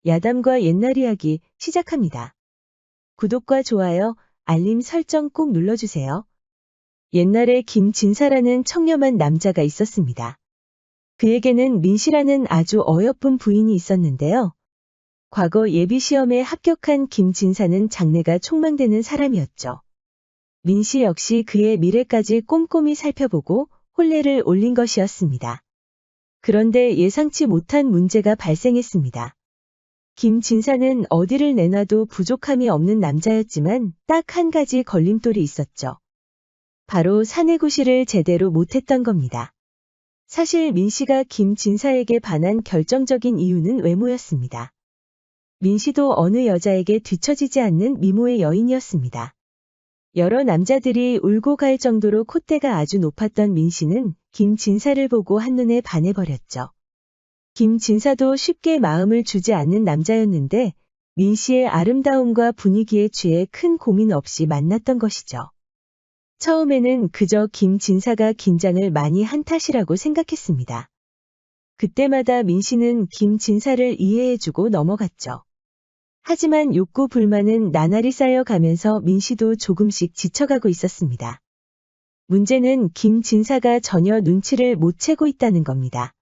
야담과 옛날 이야기 시작합니다. 구독과 좋아요, 알림 설정 꼭 눌러주세요. 옛날에 김진사라는 청렴한 남자가 있었습니다. 그에게는 민씨라는 아주 어여쁜 부인이 있었는데요. 과거 예비시험에 합격한 김진사는 장래가 촉망되는 사람이었죠. 민씨 역시 그의 미래까지 꼼꼼히 살펴보고 혼례를 올린 것이었습니다. 그런데 예상치 못한 문제가 발생했습니다. 김진사는 어디를 내놔도 부족함이 없는 남자였지만 딱 한 가지 걸림돌이 있었죠. 바로 사내구실을 제대로 못했던 겁니다. 사실 민씨가 김진사에게 반한 결정적인 이유는 외모였습니다. 민씨도 어느 여자에게 뒤처지지 않는 미모의 여인이었습니다. 여러 남자들이 울고 갈 정도로 콧대가 아주 높았던 민씨는 김진사를 보고 한눈에 반해버렸죠. 김진사도 쉽게 마음을 주지 않는 남자였는데 민씨의 아름다움과 분위기에 취해 큰 고민 없이 만났던 것이죠. 처음에는 그저 김진사가 긴장을 많이 한 탓이라고 생각했습니다. 그때마다 민씨는 김진사를 이해해주고 넘어갔죠. 하지만 욕구 불만은 나날이 쌓여가면서 민씨도 조금씩 지쳐가고 있었습니다. 문제는 김진사가 전혀 눈치를 못 채고 있다는 겁니다.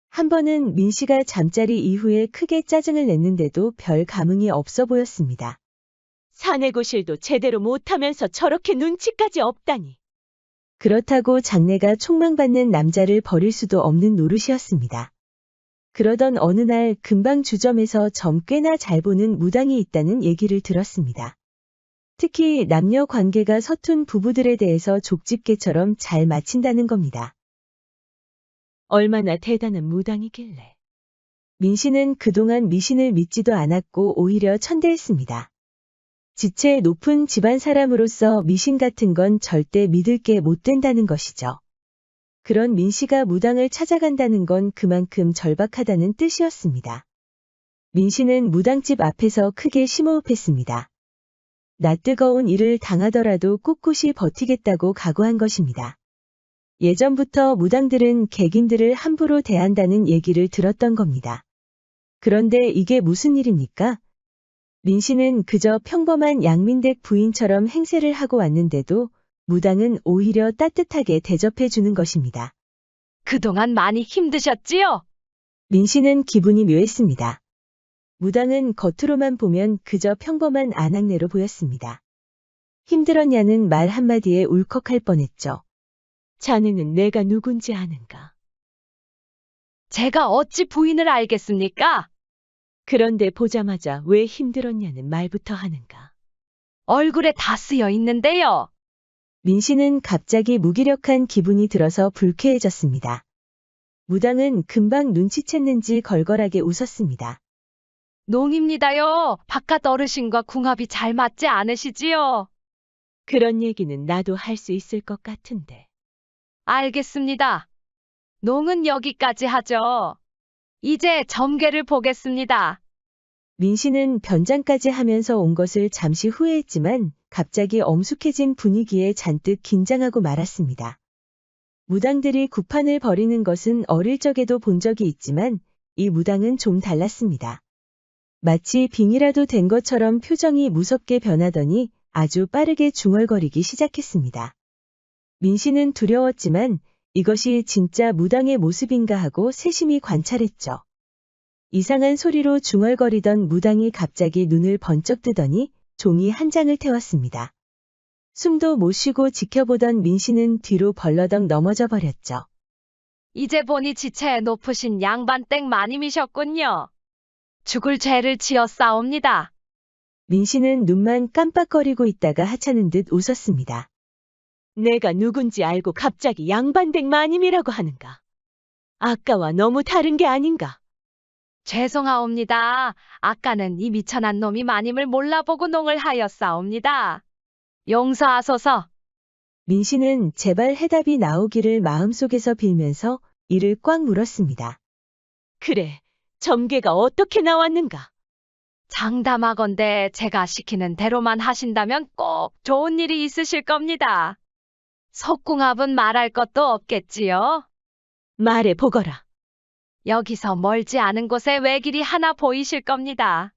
한 번은 민씨가 잠자리 이후에 크게 짜증을 냈는데도 별 감흥이 없어 보였습니다. 사내구실도 제대로 못하면서 저렇게 눈치까지 없다니. 그렇다고 장래가 촉망받는 남자를 버릴 수도 없는 노릇이었습니다. 그러던 어느 날 근방 주점에서 점 꽤나 잘 보는 무당이 있다는 얘기를 들었습니다. 특히 남녀 관계가 서툰 부부들에 대해서 족집게처럼 잘 맞힌다는 겁니다. 얼마나 대단한 무당이길래. 민씨는 그동안 미신을 믿지도 않았고 오히려 천대했습니다. 지체 높은 집안 사람으로서 미신 같은 건 절대 믿을 게 못 된다는 것이죠. 그런 민씨가 무당을 찾아간다는 건 그만큼 절박하다는 뜻이었습니다. 민씨는 무당집 앞에서 크게 심호흡했습니다. 낯뜨거운 일을 당하더라도 꿋꿋이 버티겠다고 각오한 것입니다. 예전부터 무당들은 객인들을 함부로 대한다는 얘기를 들었던 겁니다. 그런데 이게 무슨 일입니까? 민씨는 그저 평범한 양민댁 부인처럼 행세를 하고 왔는데도 무당은 오히려 따뜻하게 대접해 주는 것입니다. 그동안 많이 힘드셨지요? 민씨는 기분이 묘했습니다. 무당은 겉으로만 보면 그저 평범한 아낙네로 보였습니다. 힘들었냐는 말 한마디에 울컥할 뻔했죠. 자네는 내가 누군지 아는가? 제가 어찌 부인을 알겠습니까? 그런데 보자마자 왜 힘들었냐는 말부터 하는가? 얼굴에 다 쓰여 있는데요. 민씨는 갑자기 무기력한 기분이 들어서 불쾌해졌습니다. 무당은 금방 눈치챘는지 걸걸하게 웃었습니다. 농입니다요. 바깥 어르신과 궁합이 잘 맞지 않으시지요? 그런 얘기는 나도 할 수 있을 것 같은데. 알겠습니다. 농은 여기까지 하죠. 이제 점괘를 보겠습니다. 민씨는 변장까지 하면서 온 것을 잠시 후회했지만 갑자기 엄숙해진 분위기에 잔뜩 긴장하고 말았습니다. 무당들이 구판을 벌이는 것은 어릴 적에도 본 적이 있지만 이 무당은 좀 달랐습니다. 마치 빙이라도 된 것처럼 표정이 무섭게 변하더니 아주 빠르게 중얼거리기 시작했습니다. 민씨는 두려웠지만 이것이 진짜 무당의 모습인가 하고 세심히 관찰했죠. 이상한 소리로 중얼거리던 무당이 갑자기 눈을 번쩍 뜨더니 종이 한 장을 태웠습니다. 숨도 못 쉬고 지켜보던 민씨는 뒤로 벌러덩 넘어져 버렸죠. 이제 보니 지체에 높으신 양반댁 마님이셨군요. 죽을 죄를 지었사옵니다. 민씨는 눈만 깜빡거리고 있다가 하찮은 듯 웃었습니다. 내가 누군지 알고 갑자기 양반댁 마님이라고 하는가? 아까와 너무 다른 게 아닌가? 죄송하옵니다. 아까는 이 미천한 놈이 마님을 몰라보고 농을 하였사옵니다. 용서하소서. 민씨는 제발 해답이 나오기를 마음속에서 빌면서 이를 꽉 물었습니다. 그래, 점괘가 어떻게 나왔는가? 장담하건대 제가 시키는 대로만 하신다면 꼭 좋은 일이 있으실 겁니다. 속궁합은 말할 것도 없겠지요? 말해 보거라. 여기서 멀지 않은 곳에 외길이 하나 보이실 겁니다.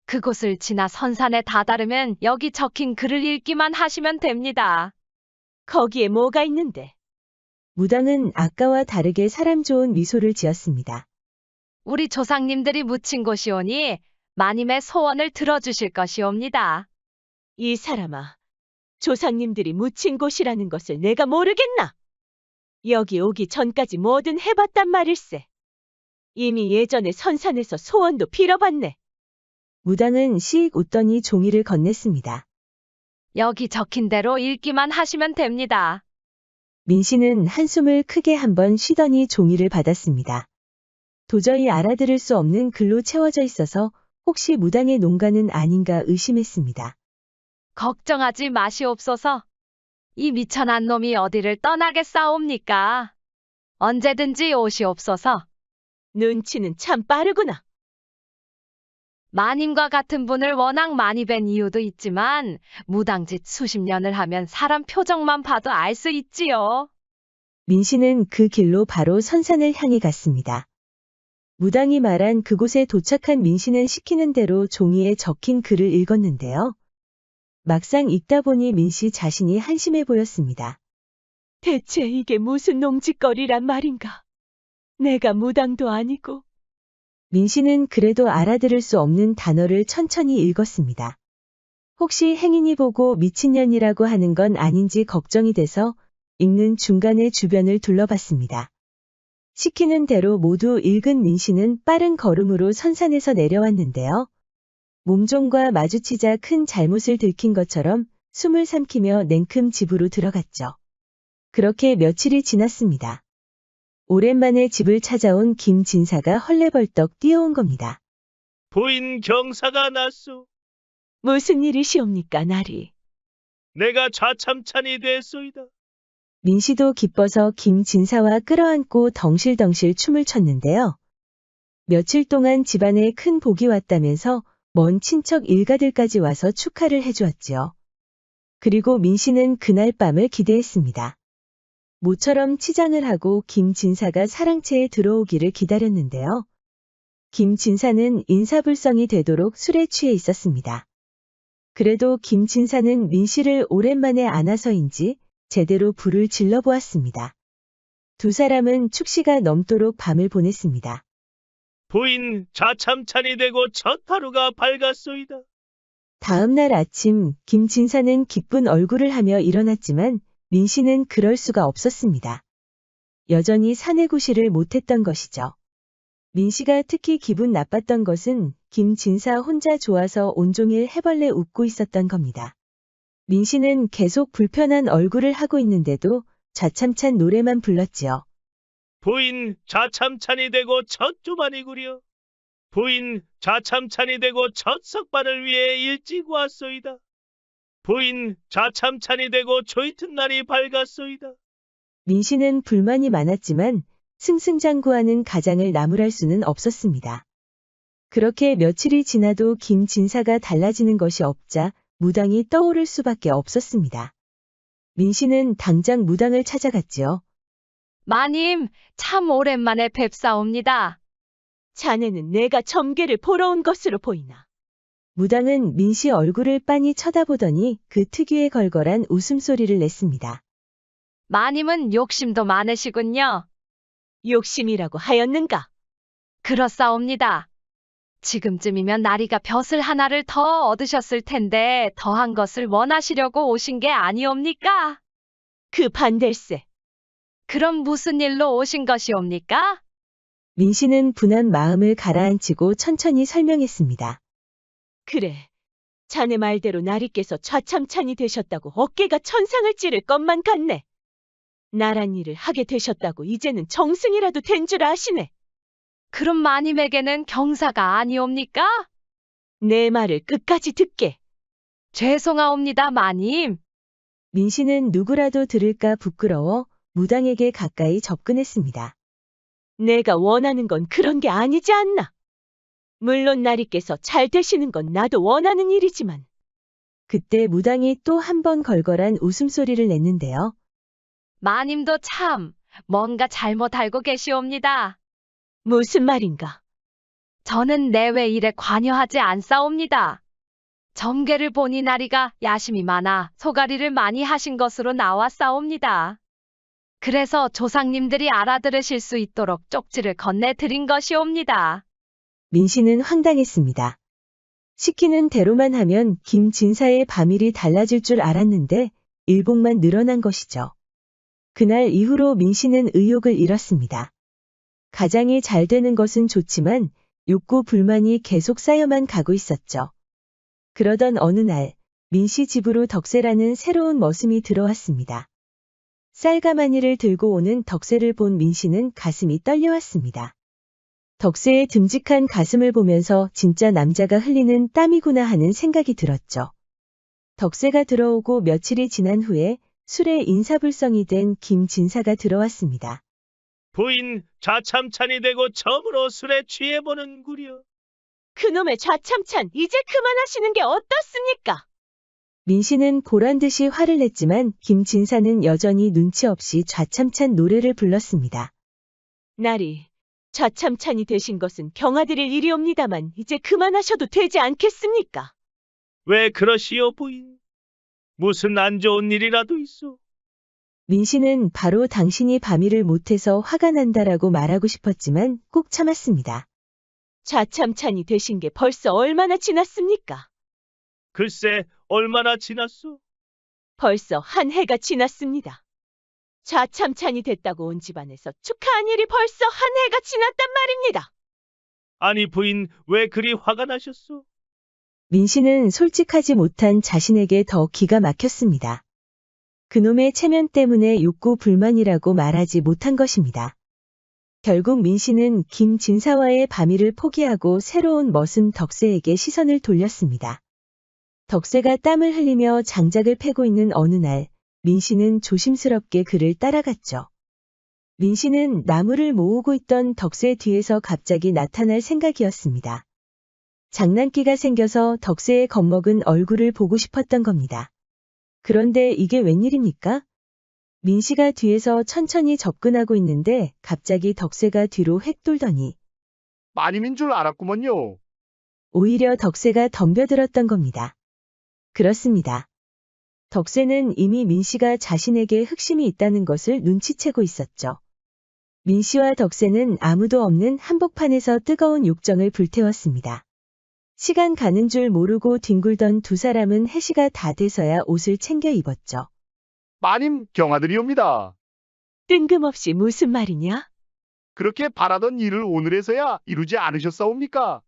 그곳을 지나 선산에 다다르면 여기 적힌 글을 읽기만 하시면 됩니다. 거기에 뭐가 있는데? 무당은 아까와 다르게 사람 좋은 미소를 지었습니다. 우리 조상님들이 묻힌 곳이오니 마님의 소원을 들어주실 것이옵니다. 이 사람아, 조상님들이 묻힌 곳이라는 것을 내가 모르겠나? 여기 오기 전까지 뭐든 해봤단 말일세. 이미 예전에 선산에서 소원도 빌어봤네. 무당은 씩 웃더니 종이를 건넸습니다. 여기 적힌 대로 읽기만 하시면 됩니다. 민 씨는 한숨을 크게 한번 쉬더니 종이를 받았습니다. 도저히 알아들을 수 없는 글로 채워져 있어서 혹시 무당의 농가는 아닌가 의심했습니다. 걱정하지 마시옵소서. 이 미천한 놈이 어디를 떠나겠사옵니까? 언제든지 오시옵소서. 눈치는 참 빠르구나. 마님과 같은 분을 워낙 많이 뵌 이유도 있지만 무당짓 수십 년을 하면 사람 표정만 봐도 알 수 있지요. 민 씨는 그 길로 바로 선산을 향해 갔습니다. 무당이 말한 그곳에 도착한 민 씨는 시키는 대로 종이에 적힌 글을 읽었는데요. 막상 읽다 보니 민 씨 자신이 한심해 보였습니다. 대체 이게 무슨 농짓거리란 말인가? 내가 무당도 아니고. 민 씨는 그래도 알아들을 수 없는 단어를 천천히 읽었습니다. 혹시 행인이 보고 미친년이라고 하는 건 아닌지 걱정이 돼서 읽는 중간에 주변을 둘러봤습니다. 시키는 대로 모두 읽은 민 씨는 빠른 걸음으로 선산에서 내려왔는데요. 몸종과 마주치자 큰 잘못을 들킨 것처럼 숨을 삼키며 냉큼 집으로 들어갔죠. 그렇게 며칠이 지났습니다. 오랜만에 집을 찾아온 김진사가 헐레벌떡 뛰어온 겁니다. 부인 경사가 났소. 무슨 일이시옵니까, 나리? 내가 좌참찬이 됐소이다. 민 씨도 기뻐서 김진사와 끌어안고 덩실덩실 춤을 췄는데요. 며칠 동안 집안에 큰 복이 왔다면서 먼 친척 일가들까지 와서 축하를 해주었지요. 그리고 민 씨는 그날 밤을 기대했습니다. 모처럼 치장을 하고 김진사가 사랑채에 들어오기를 기다렸는데요. 김진사는 인사불성이 되도록 술에 취해 있었습니다. 그래도 김진사는 민 씨를 오랜만에 안아서인지 제대로 불을 질러보았습니다. 두 사람은 축시가 넘도록 밤을 보냈습니다. 부인 좌참찬이 되고 첫 하루가 밝았소이다. 다음 날 아침 김진사는 기쁜 얼굴을 하며 일어났지만 민 씨는 그럴 수가 없었습니다. 여전히 사내구실을 못했던 것이죠. 민 씨가 특히 기분 나빴던 것은 김진사 혼자 좋아서 온종일 해벌레 웃고 있었던 겁니다. 민 씨는 계속 불편한 얼굴을 하고 있는데도 좌참찬 노래만 불렀지요. 부인 좌참찬이 되고 첫 주만이구려. 부인 좌참찬이 되고 첫 석반을 위해 일찍 왔소이다. 부인 좌참찬이 되고 초이튿날이 밝았소이다. 민 씨는 불만이 많았지만 승승장구하는 가장을 나무랄 수는 없었습니다. 그렇게 며칠이 지나도 김진사가 달라지는 것이 없자 무당이 떠오를 수밖에 없었습니다. 민 씨는 당장 무당을 찾아갔지요. 마님, 참 오랜만에 뵙사옵니다. 자네는 내가 점괘를 보러 온 것으로 보이나? 무당은 민 씨 얼굴을 빤히 쳐다보더니 그 특유의 걸걸한 웃음소리를 냈습니다. 마님은 욕심도 많으시군요. 욕심이라고 하였는가? 그렇사옵니다. 지금쯤이면 나리가 벼슬 하나를 더 얻으셨을 텐데 더한 것을 원하시려고 오신 게 아니옵니까? 그 반댈세. 그럼 무슨 일로 오신 것이옵니까? 민 씨는 분한 마음을 가라앉히고 천천히 설명했습니다. 그래. 자네 말대로 나리께서 좌참찬이 되셨다고 어깨가 천상을 찌를 것만 같네. 나란 일을 하게 되셨다고 이제는 정승이라도 된 줄 아시네. 그럼 마님에게는 경사가 아니옵니까? 내 말을 끝까지 듣게. 죄송하옵니다, 마님. 민 씨는 누구라도 들을까 부끄러워 무당에게 가까이 접근했습니다. 내가 원하는 건 그런 게 아니지 않나. 물론 나리께서 잘 되시는 건 나도 원하는 일이지만. 그때 무당이 또 한 번 걸걸한 웃음소리를 냈는데요. 마님도 참 뭔가 잘못 알고 계시옵니다. 무슨 말인가? 저는 내외 일에 관여하지 않사옵니다. 점괘를 보니 나리가 야심이 많아 소가리를 많이 하신 것으로 나왔사옵니다. 그래서 조상님들이 알아들으실 수 있도록 쪽지를 건네드린 것이옵니다. 민 씨는 황당했습니다. 시키는 대로만 하면 김 진사의 밤일이 달라질 줄 알았는데 일복만 늘어난 것이죠. 그날 이후로 민 씨는 의욕을 잃었습니다. 가장이 잘 되는 것은 좋지만 욕구 불만이 계속 쌓여만 가고 있었죠. 그러던 어느 날 민 씨 집으로 덕세라는 새로운 머슴이 들어왔습니다. 쌀가마니를 들고 오는 덕세를 본 민 씨는 가슴이 떨려왔습니다. 덕세의 듬직한 가슴을 보면서 진짜 남자가 흘리는 땀이구나 하는 생각이 들었죠. 덕세가 들어오고 며칠이 지난 후에 술에 인사불성이 된 김진사가 들어왔습니다. 부인 좌참찬이 되고 처음으로 술에 취해보는구려. 그놈의 좌참찬 이제 그만하시는 게 어떻습니까? 민 씨는 보란듯이 화를 냈지만 김진사는 여전히 눈치 없이 좌참찬 노래를 불렀습니다. 나리, 좌참찬이 되신 것은 경아드릴 일이옵니다만 이제 그만하셔도 되지 않겠습니까? 왜 그러시오 부인? 무슨 안 좋은 일이라도 있어? 민 씨는 바로 당신이 밤일을 못해서 화가 난다라고 말하고 싶었지만 꾹 참았습니다. 좌참찬이 되신 게 벌써 얼마나 지났습니까? 글쎄 얼마나 지났소? 벌써 한 해가 지났습니다. 좌참찬이 됐다고 온 집안에서 축하한 일이 벌써 한 해가 지났단 말입니다. 아니 부인 왜 그리 화가 나셨소? 민 씨는 솔직하지 못한 자신에게 더 기가 막혔습니다. 그놈의 체면 때문에 욕구 불만이라고 말하지 못한 것입니다. 결국 민 씨는 김 진사와의 밤일을 포기하고 새로운 머슴 덕세에게 시선을 돌렸습니다. 덕세가 땀을 흘리며 장작을 패고 있는 어느 날, 민 씨는 조심스럽게 그를 따라갔죠. 민 씨는 나무를 모으고 있던 덕세 뒤에서 갑자기 나타날 생각이었습니다. 장난기가 생겨서 덕세의 겁먹은 얼굴을 보고 싶었던 겁니다. 그런데 이게 웬일입니까? 민 씨가 뒤에서 천천히 접근하고 있는데 갑자기 덕세가 뒤로 획 돌더니 마님인 줄 알았구먼요. 오히려 덕세가 덤벼들었던 겁니다. 그렇습니다. 덕세는 이미 민 씨가 자신에게 흑심이 있다는 것을 눈치채고 있었죠. 민 씨와 덕세는 아무도 없는 한복판에서 뜨거운 욕정을 불태웠습니다. 시간 가는 줄 모르고 뒹굴던 두 사람은 해시가 다 돼서야 옷을 챙겨 입었죠. 마님 경아들이옵니다. 뜬금없이 무슨 말이냐? 그렇게 바라던 일을 오늘에서야 이루지 않으셨사옵니까?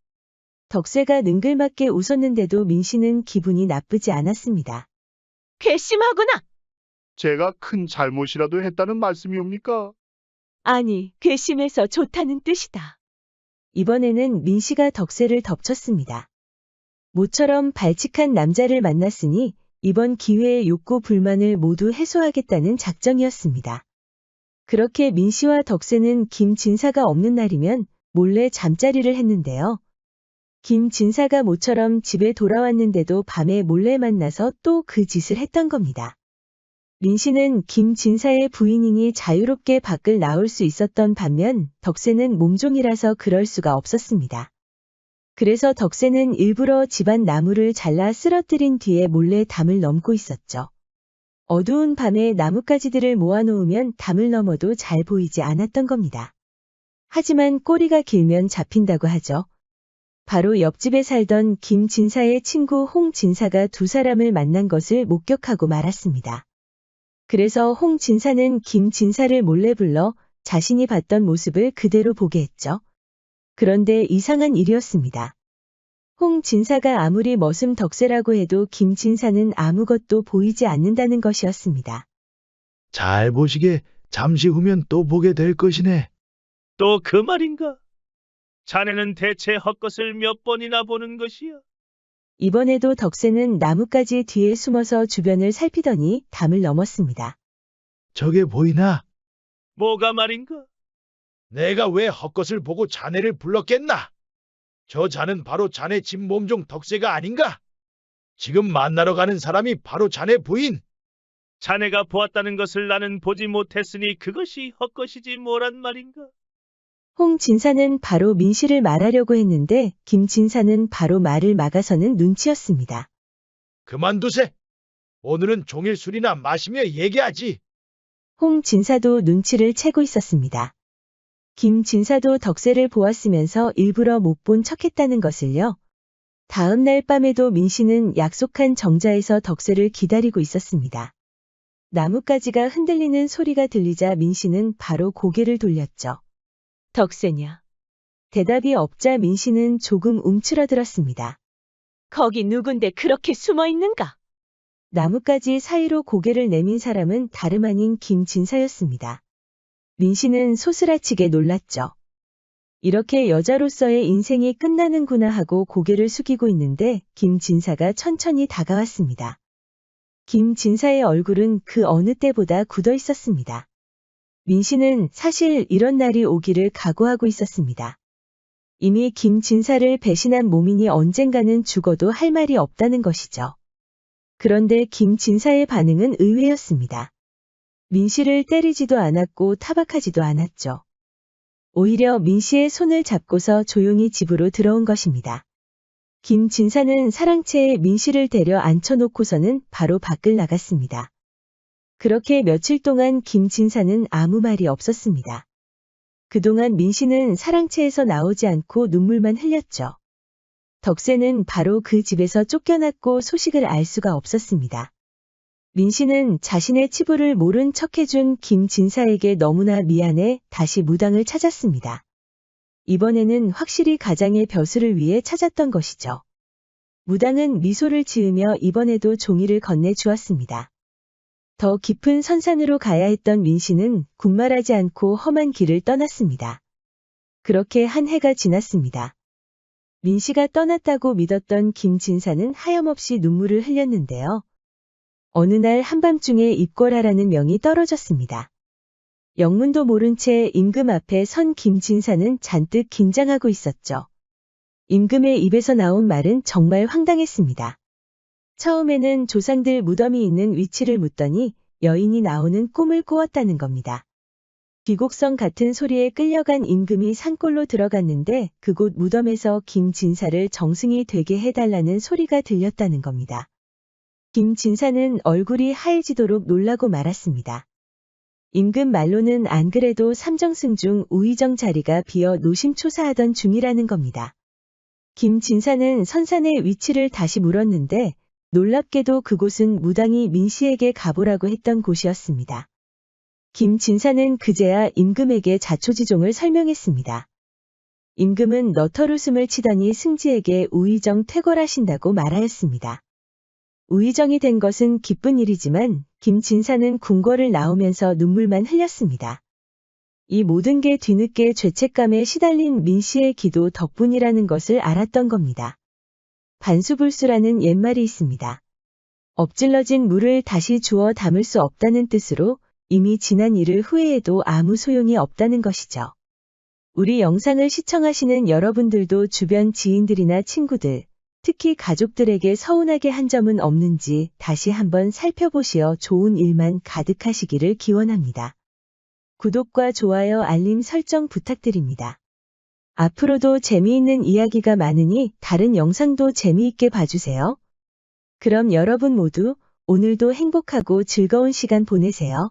덕세가 능글맞게 웃었는데도 민 씨는 기분이 나쁘지 않았습니다. 괘씸하구나. 제가 큰 잘못이라도 했다는 말씀이옵니까? 아니, 괘씸해서 좋다는 뜻이다. 이번에는 민 씨가 덕세를 덮쳤습니다. 모처럼 발칙한 남자를 만났으니 이번 기회에 욕구 불만을 모두 해소하겠다는 작정이었습니다. 그렇게 민 씨와 덕세는 김 진사가 없는 날이면 몰래 잠자리를 했는데요. 김 진사가 모처럼 집에 돌아왔는데도 밤에 몰래 만나서 또 그 짓을 했던 겁니다. 민 씨는 김 진사의 부인이니 자유롭게 밖을 나올 수 있었던 반면 덕세는 몸종이라서 그럴 수가 없었습니다. 그래서 덕세는 일부러 집안 나무를 잘라 쓰러뜨린 뒤에 몰래 담을 넘고 있었죠. 어두운 밤에 나뭇가지들을 모아놓으면 담을 넘어도 잘 보이지 않았던 겁니다. 하지만 꼬리가 길면 잡힌다고 하죠. 바로 옆집에 살던 김 진사의 친구 홍 진사가 두 사람을 만난 것을 목격하고 말았습니다. 그래서 홍 진사는 김 진사를 몰래 불러 자신이 봤던 모습을 그대로 보게 했죠. 그런데 이상한 일이었습니다. 홍 진사가 아무리 머슴 덕세라고 해도 김 진사는 아무것도 보이지 않는다는 것이었습니다. 잘 보시게 잠시 후면 또 보게 될 것이네. 또 그 말인가? 자네는 대체 헛것을 몇 번이나 보는 것이야? 이번에도 덕세는 나뭇가지 뒤에 숨어서 주변을 살피더니 담을 넘었습니다. 저게 보이나? 뭐가 말인가? 내가 왜 헛것을 보고 자네를 불렀겠나? 저 자는 바로 자네 집 몸종 덕세가 아닌가? 지금 만나러 가는 사람이 바로 자네 부인. 자네가 보았다는 것을 나는 보지 못했으니 그것이 헛것이지 뭐란 말인가? 홍진사는 바로 민씨를 말하려고 했는데 김진사는 바로 말을 막아서는 눈치였습니다. 그만두세. 오늘은 종일 술이나 마시며 얘기하지. 홍진사도 눈치를 채고 있었습니다. 김진사도 덕세를 보았으면서 일부러 못 본 척했다는 것을요. 다음 날 밤에도 민씨는 약속한 정자에서 덕세를 기다리고 있었습니다. 나뭇가지가 흔들리는 소리가 들리자 민씨는 바로 고개를 돌렸죠. 덕세냐? 대답이 없자 민씨는 조금 움츠러들었습니다. 거기 누군데 그렇게 숨어 있는가? 나뭇가지 사이로 고개를 내민 사람은 다름 아닌 김진사였습니다. 민씨는 소스라치게 놀랐죠. 이렇게 여자로서의 인생이 끝나는구나 하고 고개를 숙이고 있는데 김진사가 천천히 다가왔습니다. 김진사의 얼굴은 그 어느 때보다 굳어 있었습니다. 민씨는 사실 이런 날이 오기를 각오하고 있었습니다. 이미 김진사를 배신한 몸이니 언젠가는 죽어도 할 말이 없다는 것이죠. 그런데 김진사의 반응은 의외였습니다. 민씨를 때리지도 않았고 타박하지도 않았죠. 오히려 민씨의 손을 잡고서 조용히 집으로 들어온 것입니다. 김진사는 사랑채에 민씨를 데려 앉혀놓고서는 바로 밖을 나갔습니다. 그렇게 며칠 동안 김진사는 아무 말이 없었습니다. 그동안 민씨는 사랑채에서 나오지 않고 눈물만 흘렸죠. 덕세는 바로 그 집에서 쫓겨났고 소식을 알 수가 없었습니다. 민씨는 자신의 치부를 모른 척해준 김진사에게 너무나 미안해 다시 무당을 찾았습니다. 이번에는 확실히 가장의 벼슬을 위해 찾았던 것이죠. 무당은 미소를 지으며 이번에도 종이를 건네주었습니다. 더 깊은 선산으로 가야 했던 민씨는 군말하지 않고 험한 길을 떠났습니다. 그렇게 한 해가 지났습니다. 민씨가 떠났다고 믿었던 김진사는 하염없이 눈물을 흘렸는데요. 어느 날 한밤중에 입궐하라는 명이 떨어졌습니다. 영문도 모른 채 임금 앞에 선 김진사는 잔뜩 긴장하고 있었죠. 임금의 입에서 나온 말은 정말 황당했습니다. 처음에는 조상들 무덤이 있는 위치를 묻더니 여인이 나오는 꿈을 꾸었다는 겁니다. 비곡성 같은 소리에 끌려간 임금이 산골로 들어갔는데 그곳 무덤에서 김진사를 정승이 되게 해달라는 소리가 들렸다는 겁니다. 김진사는 얼굴이 하얘지도록 놀라고 말았습니다. 임금 말로는 안 그래도 삼정승 중 우의정 자리가 비어 노심초사하던 중이라는 겁니다. 김진사는 선산의 위치를 다시 물었는데 놀랍게도 그곳은 무당이 민씨에게 가보라고 했던 곳이었습니다. 김진사는 그제야 임금에게 자초지종을 설명했습니다. 임금은 너털웃음을 치더니 승지에게 우의정 퇴궐하신다고 말하였습니다. 우의정이 된 것은 기쁜 일이지만 김진사는 궁궐을 나오면서 눈물만 흘렸습니다. 이 모든 게 뒤늦게 죄책감에 시달린 민씨의 기도 덕분이라는 것을 알았던 겁니다. 반수불수라는 옛말이 있습니다. 엎질러진 물을 다시 주워 담을 수 없다는 뜻으로 이미 지난 일을 후회해도 아무 소용이 없다는 것이죠. 우리 영상을 시청하시는 여러분들도 주변 지인들이나 친구들, 특히 가족들에게 서운하게 한 점은 없는지 다시 한번 살펴보시어 좋은 일만 가득하시기를 기원합니다. 구독과 좋아요, 알림 설정 부탁드립니다. 앞으로도 재미있는 이야기가 많으니 다른 영상도 재미있게 봐주세요. 그럼 여러분 모두 오늘도 행복하고 즐거운 시간 보내세요.